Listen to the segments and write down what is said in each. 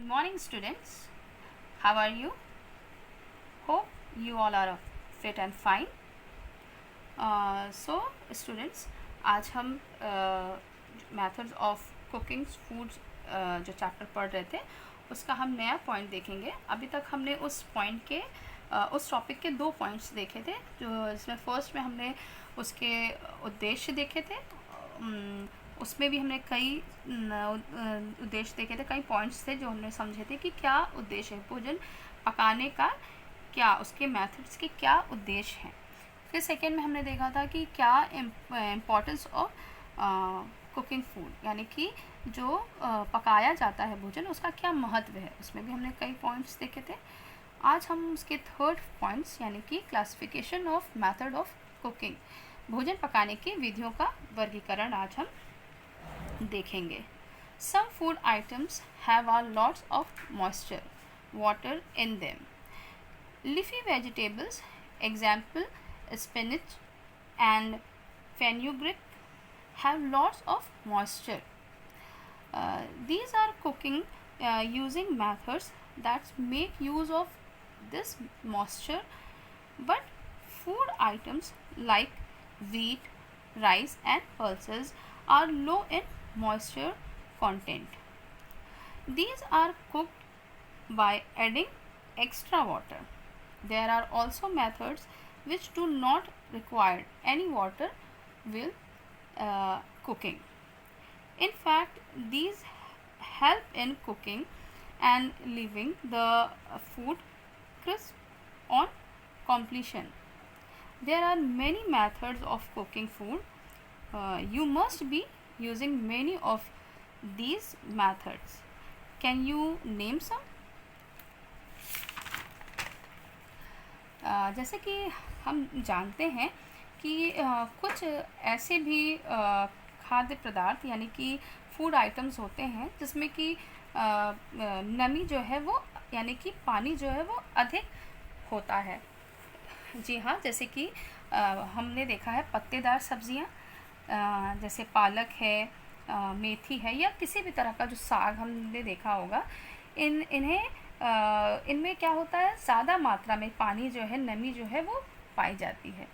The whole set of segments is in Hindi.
Good morning, students. How are you? Hope you all are fit and fine. So, students, आज हम methods of cooking foods जो चैप्टर पढ़ रहे थे उसका हम नया पॉइंट देखेंगे. अभी तक हमने उस पॉइंट के उस टॉपिक के 2 पॉइंट्स देखे थे, जो इसमें फर्स्ट में हमने उसके उद्देश्य देखे थे. उसमें भी हमने कई उद्देश्य देखे थे, कई पॉइंट्स थे जो हमने समझे थे कि क्या उद्देश्य है भोजन पकाने का, क्या उसके मेथड्स के क्या उद्देश्य हैं. फिर सेकेंड में हमने देखा था कि क्या इम्पोर्टेंस ऑफ कुकिंग फूड, यानी कि जो पकाया जाता है भोजन उसका क्या महत्व है. उसमें भी हमने कई पॉइंट्स देखे थे. आज हम उसके थर्ड पॉइंट्स यानी कि classification of method of cooking, भोजन पकाने की विधियों का वर्गीकरण आज हम देखेंगे. Some food items have a lots of moisture, water in them. Leafy vegetables, example spinach and fenugreek, have lots of moisture. These are cooking using methods that make use of this moisture, but food items like wheat, rice and pulses are low in moisture content. These are cooked by adding extra water. There are also methods which do not require any water while cooking. In fact, these help in cooking and leaving the food crisp on completion. There are many methods of cooking food. You must be using many of these methods. Can you name some? जैसे कि हम जानते हैं कि कुछ ऐसे भी खाद्य पदार्थ यानी कि फूड आइटम्स होते हैं जिसमें कि नमी जो है वो यानी कि पानी जो है वो अधिक होता है. जी हाँ, जैसे कि हमने देखा है पत्तेदार सब्जियाँ जैसे पालक है, मेथी है या किसी भी तरह का जो साग हमने देखा होगा, इनमें क्या होता है, ज़्यादा मात्रा में पानी जो है, नमी जो है वो पाई जाती है.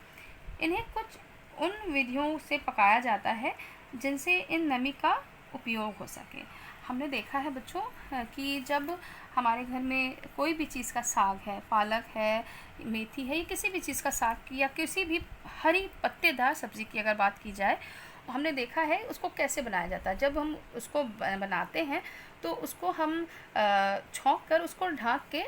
इन्हें कुछ उन विधियों से पकाया जाता है जिनसे इन नमी का उपयोग हो सके. हमने देखा है बच्चों कि जब हमारे घर में कोई भी चीज़ का साग है, पालक है, मेथी है या किसी भी चीज़ का साग या किसी भी हरी पत्तेदार सब्ज़ी की अगर बात की जाए, हमने देखा है उसको कैसे बनाया जाता है. जब हम उसको बनाते हैं तो उसको हम छौंक कर उसको ढक के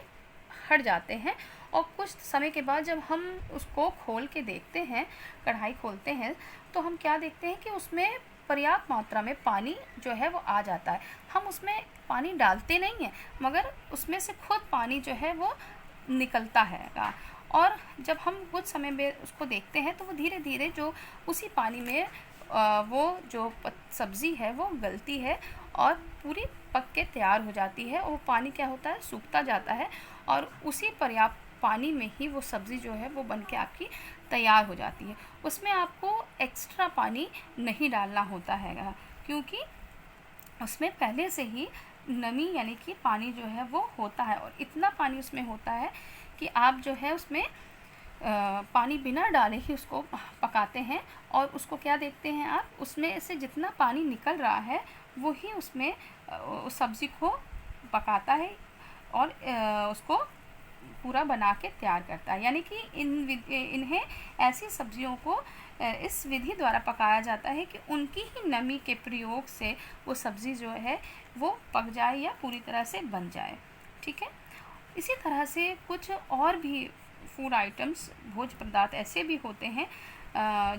हट जाते हैं और कुछ समय के बाद जब हम उसको खोल के देखते हैं, कढ़ाई खोलते हैं, तो हम क्या देखते हैं कि उसमें पर्याप्त मात्रा में पानी जो है वो आ जाता है. हम उसमें पानी डालते नहीं हैं मगर उसमें से खुद पानी जो है वो निकलता है. और जब हम कुछ समय में उसको देखते हैं तो वो धीरे धीरे जो उसी पानी में वो जो सब्ज़ी है वो गलती है और पूरी पक के तैयार हो जाती है. और वो पानी क्या होता है, सूखता जाता है और उसी पर्याप्त पानी में ही वो सब्ज़ी जो है वो बन के आपकी तैयार हो जाती है. उसमें आपको एक्स्ट्रा पानी नहीं डालना होता है क्योंकि उसमें पहले से ही नमी यानी कि पानी जो है वो होता है और इतना पानी उसमें होता है कि आप जो है उसमें पानी बिना डाले ही उसको पकाते हैं और उसको क्या देखते हैं आप, उसमें से जितना पानी निकल रहा है वही उसमें उस सब्ज़ी को पकाता है और उसको पूरा बना के तैयार करता है. यानी कि इन्हें ऐसी सब्जियों को इस विधि द्वारा पकाया जाता है कि उनकी ही नमी के प्रयोग से वो सब्ज़ी जो है वो पक जाए या पूरी तरह से बन जाए. ठीक है. इसी तरह से कुछ और भी फूड आइटम्स, भोज्य पदार्थ ऐसे भी होते हैं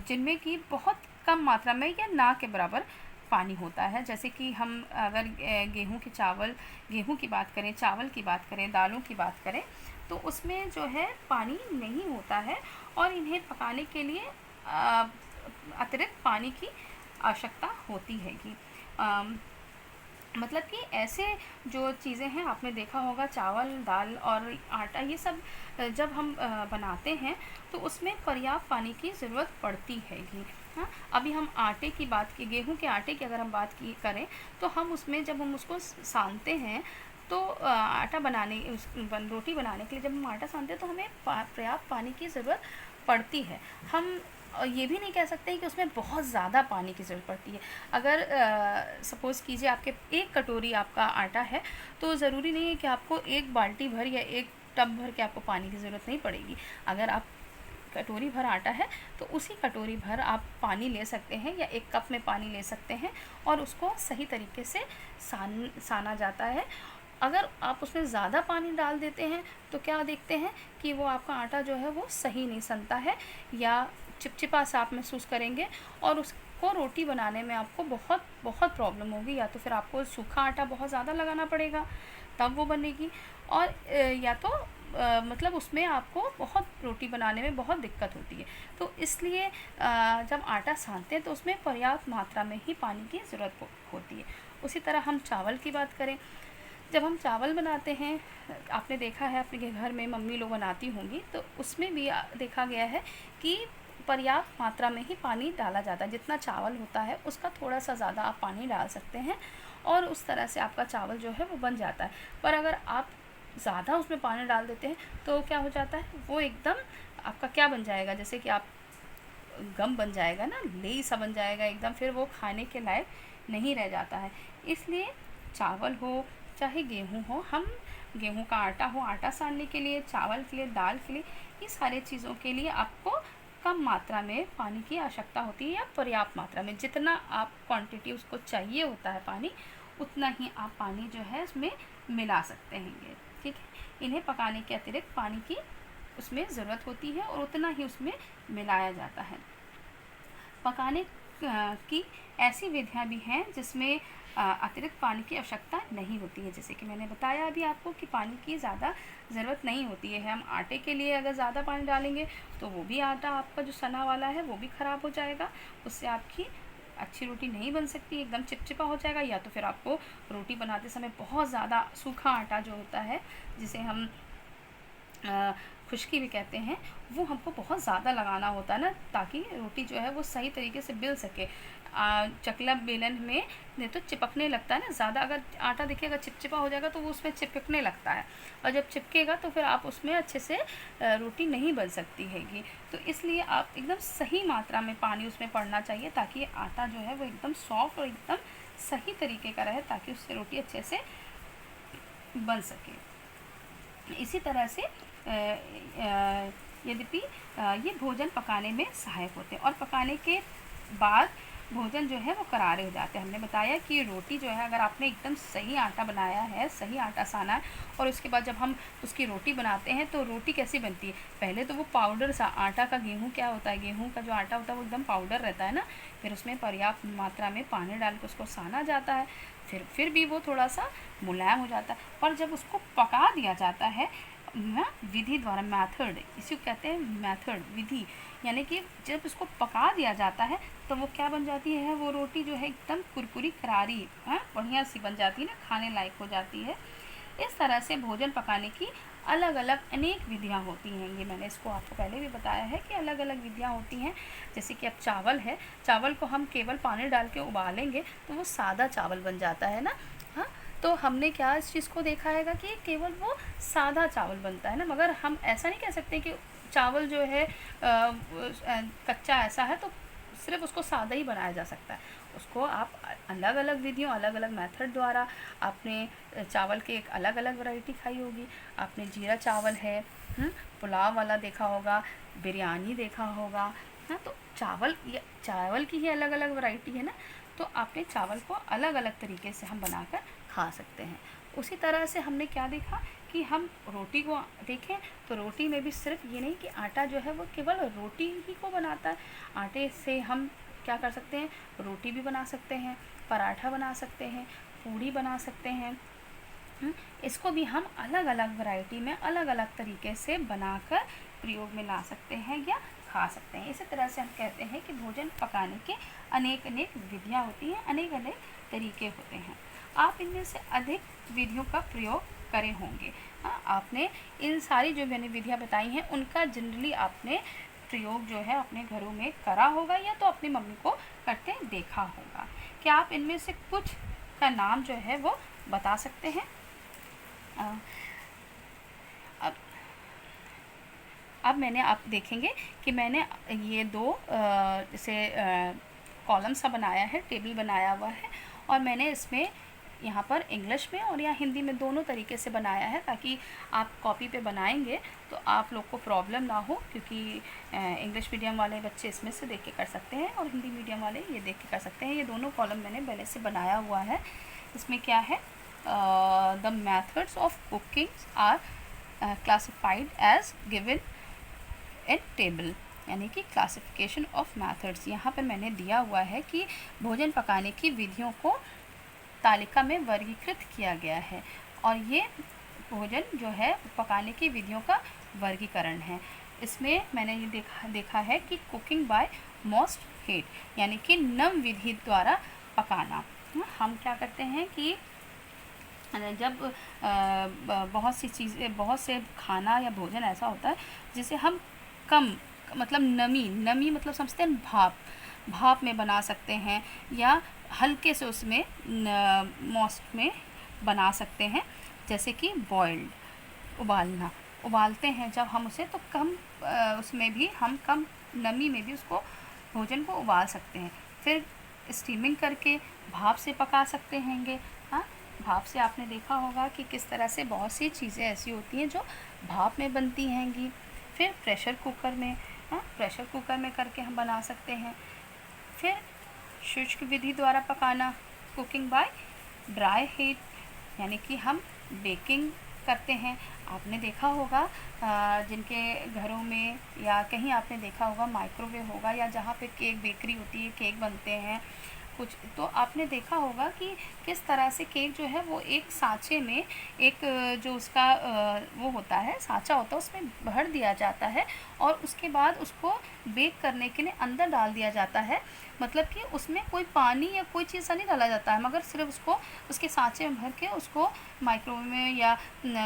जिनमें कि बहुत कम मात्रा में या ना के बराबर पानी होता है. जैसे कि हम अगर गेहूं की बात करें, चावल की बात करें, दालों की बात करें, तो उसमें जो है पानी नहीं होता है और इन्हें पकाने के लिए अतिरिक्त पानी की आवश्यकता होती है. मतलब कि ऐसे जो चीज़ें हैं आपने देखा होगा, चावल, दाल और आटा, ये सब जब हम बनाते हैं तो उसमें पर्याप्त पानी की ज़रूरत पड़ती हैगी. हाँ, अभी हम आटे की बात की, गेहूं के आटे की अगर हम बात की करें तो हम उसमें जब हम उसको सानते हैं तो आटा बनाने रोटी बनाने के लिए जब हम आटा सानते हैं तो हमें पर्याप्त पानी की ज़रूरत पड़ती है। हम ये भी नहीं कह सकते कि उसमें बहुत ज़्यादा पानी की ज़रूरत पड़ती है। अगर सपोज़ कीजिए आपके 1 कटोरी आपका आटा है, तो ज़रूरी नहीं है कि आपको 1 बाल्टी भर या 1 टब भर के आपको पानी की ज़रूरत नहीं पड़ेगी। अगर आप कटोरी भर आटा है तो उसी कटोरी भर आप पानी ले सकते हैं या 1 कप में पानी ले सकते हैं और उसको सही तरीके से साना जाता है। अगर आप उसमें ज़्यादा पानी डाल देते हैं तो क्या देखते हैं कि वो आपका आटा जो है वो सही नहीं सनता है या चिपचिपा सा आप महसूस करेंगे और उसको रोटी बनाने में आपको बहुत बहुत प्रॉब्लम होगी। या तो फिर आपको सूखा आटा बहुत ज़्यादा लगाना पड़ेगा तब वो बनेगी, और या तो मतलब उसमें आपको बहुत रोटी बनाने में बहुत दिक्कत होती है। तो इसलिए जब आटा सानते हैं तो उसमें पर्याप्त मात्रा में ही पानी की ज़रूरत होती है। उसी तरह हम चावल की बात करें, जब हम चावल बनाते हैं, आपने देखा है अपने घर में मम्मी लोग बनाती होंगी, तो उसमें भी देखा गया है कि पर्याप्त मात्रा में ही पानी डाला जाता है। जितना चावल होता है उसका थोड़ा सा ज़्यादा आप पानी डाल सकते हैं और उस तरह से आपका चावल जो है वो बन जाता है। पर अगर आप ज़्यादा उसमें पानी डाल देते हैं तो क्या हो जाता है, वो एकदम आपका क्या बन जाएगा, जैसे कि आप गम बन जाएगा ना, लेई सा बन जाएगा एकदम, फिर वो खाने के लायक नहीं रह जाता है। इसलिए चावल हो चाहे गेहूँ हो, हम गेहूँ का आटा हो आटा सानने के लिए, चावल के लिए, दाल के लिए, ये सारे चीज़ों के लिए आपको कम मात्रा में पानी की आवश्यकता होती है या पर्याप्त मात्रा में। जितना आप क्वांटिटी उसको चाहिए होता है पानी, उतना ही आप पानी जो है उसमें मिला सकते हैं। ठीक है, इन्हें पकाने के अतिरिक्त पानी की उसमें ज़रूरत होती है और उतना ही उसमें मिलाया जाता है। पकाने की ऐसी विधियां भी हैं जिसमें अतिरिक्त पानी की आवश्यकता नहीं होती है। जैसे कि मैंने बताया अभी आपको कि पानी की ज़्यादा ज़रूरत नहीं होती है। हम आटे के लिए अगर ज़्यादा पानी डालेंगे तो वो भी आटा आपका जो सना वाला है वो भी ख़राब हो जाएगा, उससे आपकी अच्छी रोटी नहीं बन सकती, एकदम चिपचिपा हो जाएगा। या तो फिर आपको रोटी बनाते समय बहुत ज़्यादा सूखा आटा जो होता है, जिसे हम खुश्की भी कहते हैं, वो हमको बहुत ज़्यादा लगाना होता है ना, ताकि रोटी जो है वो सही तरीके से बेल सके। चकला बेलन में नहीं तो चिपकने लगता है ना, ज़्यादा अगर आटा देखिए अगर चिपचिपा हो जाएगा तो वो उसमें चिपकने लगता है, और जब चिपकेगा तो फिर आप उसमें अच्छे से रोटी नहीं बन सकती हैगी। तो इसलिए आप एकदम सही मात्रा में पानी उसमें पड़ना चाहिए ताकि आटा जो है वो एकदम सॉफ्ट और एकदम सही तरीके का रहे, ताकि उससे रोटी अच्छे से बन सके। इसी तरह से यद्यपि ये भोजन पकाने में सहायक होते हैं और पकाने के बाद भोजन जो है वो करारे हो जाते हैं। हमने बताया कि रोटी जो है अगर आपने एकदम सही आटा बनाया है, सही आटा साना है, और उसके बाद जब हम उसकी रोटी बनाते हैं तो रोटी कैसी बनती है, पहले तो वो पाउडर सा आटा का, गेहूँ क्या होता है, गेहूँ का जो आटा होता है वो एकदम पाउडर रहता है ना, फिर उसमें पर्याप्त मात्रा में पानी डाल के उसको साना जाता है, फिर भी वो थोड़ा सा मुलायम हो जाता है। और जब उसको पका दिया जाता है विधि द्वारा, मेथड, इसी को कहते हैं मेथड, विधि, यानी कि जब इसको पका दिया जाता है तो वो क्या बन जाती है, वो रोटी जो है एकदम कुरकुरी करारी बढ़िया सी बन जाती है ना, खाने लायक हो जाती है। इस तरह से भोजन पकाने की अलग अलग अनेक विधियाँ होती हैं। ये मैंने इसको आपको पहले भी बताया है कि अलग अलग विधियाँ होती हैं। जैसे कि अब चावल है, चावल को हम केवल पानी डाल के उबालेंगे तो वो सादा चावल बन जाता है ना। हाँ, तो हमने क्या इस चीज़ को देखा है कि केवल वो सादा चावल बनता है ना, मगर हम ऐसा नहीं कह सकते कि चावल जो है कच्चा ऐसा है तो सिर्फ उसको सादा ही बनाया जा सकता है। उसको आप अलग अलग विधियों, अलग अलग मेथड द्वारा, आपने चावल के एक अलग अलग वैरायटी खाई होगी। आपने जीरा चावल है, पुलाव वाला देखा होगा, बिरयानी देखा होगा, हाँ, तो चावल की ही अलग अलग वैरायटी है ना, तो आपने चावल को अलग अलग तरीके से हम बनाकर खा सकते हैं। उसी तरह से हमने क्या देखा कि हम रोटी को देखें तो रोटी में भी सिर्फ ये नहीं कि आटा जो है वो केवल रोटी ही को बनाता है, आटे से हम क्या कर सकते हैं, रोटी भी बना सकते हैं, पराठा बना सकते हैं, पूड़ी बना सकते हैं। इसको भी हम अलग अलग वैरायटी में अलग अलग तरीके से बनाकर प्रयोग में ला सकते हैं या खा सकते हैं। इसी तरह से हम कहते हैं कि भोजन पकाने के अनेक अनेक विधियाँ होती हैं, अनेक अनेक तरीके होते हैं। आप इनमें से अधिक विधियों का प्रयोग करे होंगे। आपने इन सारी जो मैंने विधियाँ बताई हैं उनका जनरली आपने प्रयोग जो है अपने घरों में करा होगा या तो अपनी मम्मी को करते देखा होगा। क्या आप इनमें से कुछ का नाम जो है वो बता सकते हैं? अब मैंने आप देखेंगे कि मैंने ये दो जैसे कॉलम सा बनाया है, टेबल बनाया हुआ है, और मैंने इसमें यहाँ पर इंग्लिश में और या हिंदी में दोनों तरीके से बनाया है, ताकि आप कॉपी पे बनाएंगे तो आप लोग को प्रॉब्लम ना हो, क्योंकि इंग्लिश मीडियम वाले बच्चे इसमें से देख के कर सकते हैं और हिंदी मीडियम वाले ये देख के कर सकते हैं। ये दोनों कॉलम मैंने पहले से बनाया हुआ है। इसमें क्या है, the methods of cooking are classified as given in table, यानी कि क्लासिफिकेशन ऑफ मेथड्स। यहाँ पर मैंने दिया हुआ है कि भोजन पकाने की विधियों को तालिका में वर्गीकृत किया गया है, और ये भोजन जो है पकाने की विधियों का वर्गीकरण है। इसमें मैंने ये देखा है कि कुकिंग बाय मोस्ट हीट, यानी कि नम विधि द्वारा पकाना। हम क्या करते हैं कि जब बहुत सी चीज़ें, बहुत से खाना या भोजन ऐसा होता है जिसे हम कम, मतलब नमी मतलब समझते हैं भाप में बना सकते हैं, या हल्के से उसमें मोस्ट में बना सकते हैं, जैसे कि बॉइल्ड, उबालते हैं जब हम उसे, तो कम उसमें भी हम कम नमी में भी उसको भोजन को उबाल सकते हैं। फिर स्टीमिंग करके भाप से पका सकते हैंगे। हाँ, भाप से आपने देखा होगा कि किस तरह से बहुत सी चीज़ें ऐसी होती हैं जो भाप में बनती हैंगी। फिर प्रेशर कुकर में करके हम बना सकते हैं। फिर शुष्क विधि द्वारा पकाना, कुकिंग बाय ड्राई हीट, यानी कि हम बेकिंग करते हैं। आपने देखा होगा जिनके घरों में या कहीं आपने देखा होगा माइक्रोवेव होगा, या जहाँ पे केक बेकरी होती है, केक बनते हैं कुछ, तो आपने देखा होगा कि किस तरह से केक जो है वो एक सांचे में, एक जो उसका वो होता है, सांचा होता है, उसमें भर दिया जाता है, और उसके बाद उसको बेक करने के लिए अंदर डाल दिया जाता है। मतलब कि उसमें कोई पानी या कोई चीज़ नहीं डाला जाता है, मगर सिर्फ उसको उसके सांचे में भर के उसको माइक्रोवेव में या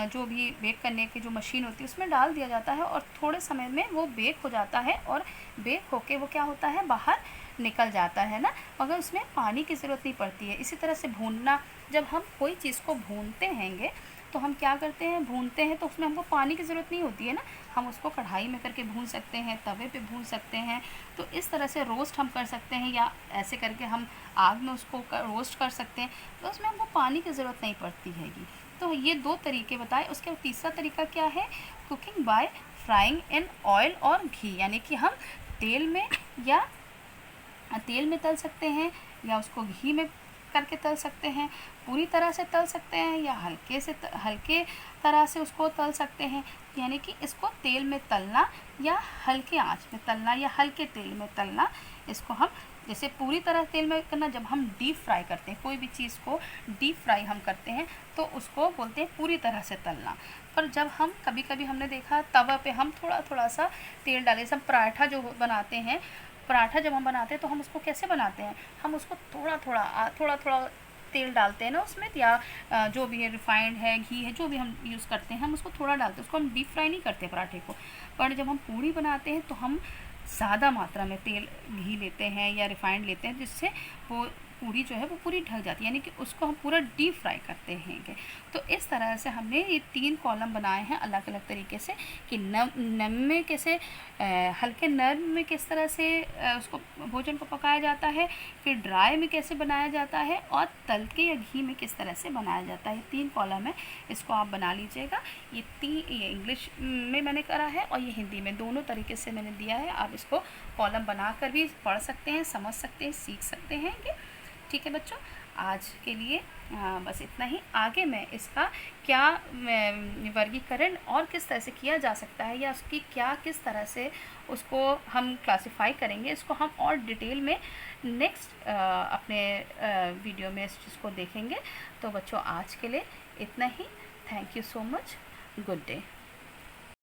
जो भी बेक करने की जो मशीन होती है उसमें डाल दिया जाता है, और थोड़े समय में वो बेक हो जाता है, और बेक होके वो क्या होता है, बाहर निकल जाता है ना, मगर उसमें पानी की ज़रूरत नहीं पड़ती है। इसी तरह से भूनना, जब हम कोई चीज़ को भूनते हैंगे तो हम क्या करते हैं, भूनते हैं तो उसमें हमको पानी की ज़रूरत नहीं होती है ना, हम उसको कढ़ाई में करके भून सकते हैं, तवे पे भून सकते हैं। तो इस तरह से रोस्ट हम कर सकते हैं, या ऐसे करके हम आग में उसको रोस्ट कर सकते हैं, तो उसमें हमको पानी की ज़रूरत नहीं पड़ती हैगी। तो ये दो तरीके बताए। उसके बाद तीसरा तरीका क्या है, cooking by frying in oil और घी, यानी कि हम तेल में तल सकते हैं, या उसको घी में करके तल सकते हैं, पूरी तरह से तल सकते हैं, या हल्के तरह से उसको तल सकते हैं। यानी कि इसको तेल में तलना, या हल्के आंच में तलना, या हल्के तेल में तलना। इसको हम जैसे पूरी तरह तेल में करना, जब हम डीप फ्राई करते हैं, कोई भी चीज़ को डीप फ्राई हम करते हैं तो उसको बोलते हैं पूरी तरह से तलना। पर जब हम कभी हमने देखा तवा पे हम थोड़ा सा तेल डाले, सब पराठा जो बनाते हैं, पराठा जब हम बनाते हैं तो हम उसको कैसे बनाते हैं, हम उसको थोड़ा तेल डालते हैं ना उसमें, या जो भी है रिफाइंड है, घी है, जो भी हम यूज़ करते हैं, हम उसको थोड़ा डालते हैं, उसको हम डीप फ्राई नहीं करते पराठे को। पर जब हम पूरी बनाते हैं तो हम ज़्यादा मात्रा में तेल, घी लेते हैं या रिफाइंड लेते हैं, जिससे वो पूरी जो है वो पूरी ढक जाती है, यानी कि उसको हम पूरा डीप फ्राई करते हैं। तो इस तरह से हमने ये 3 कॉलम बनाए हैं अलग अलग तरीके से, कि नम में कैसे, हल्के नर्म में किस तरह से उसको भोजन को पकाया जाता है, फिर ड्राई में कैसे बनाया जाता है, और तल के या घी में किस तरह से बनाया जाता है। 3 कॉलम है, इसको आप बना लीजिएगा। ये इंग्लिश में मैंने करा है और ये हिंदी में, दोनों तरीके से मैंने दिया है। आप इसको कॉलम बनाकर भी पढ़ सकते हैं, समझ सकते हैं, सीख सकते हैं। ठीक है बच्चों, आज के लिए बस इतना ही। आगे मैं इसका क्या वर्गीकरण और किस तरह से किया जा सकता है, या उसकी किस तरह से उसको हम क्लासिफाई करेंगे, इसको हम और डिटेल में नेक्स्ट अपने वीडियो में इस चीज़ को देखेंगे। तो बच्चों आज के लिए इतना ही। Thank you so much. Good day.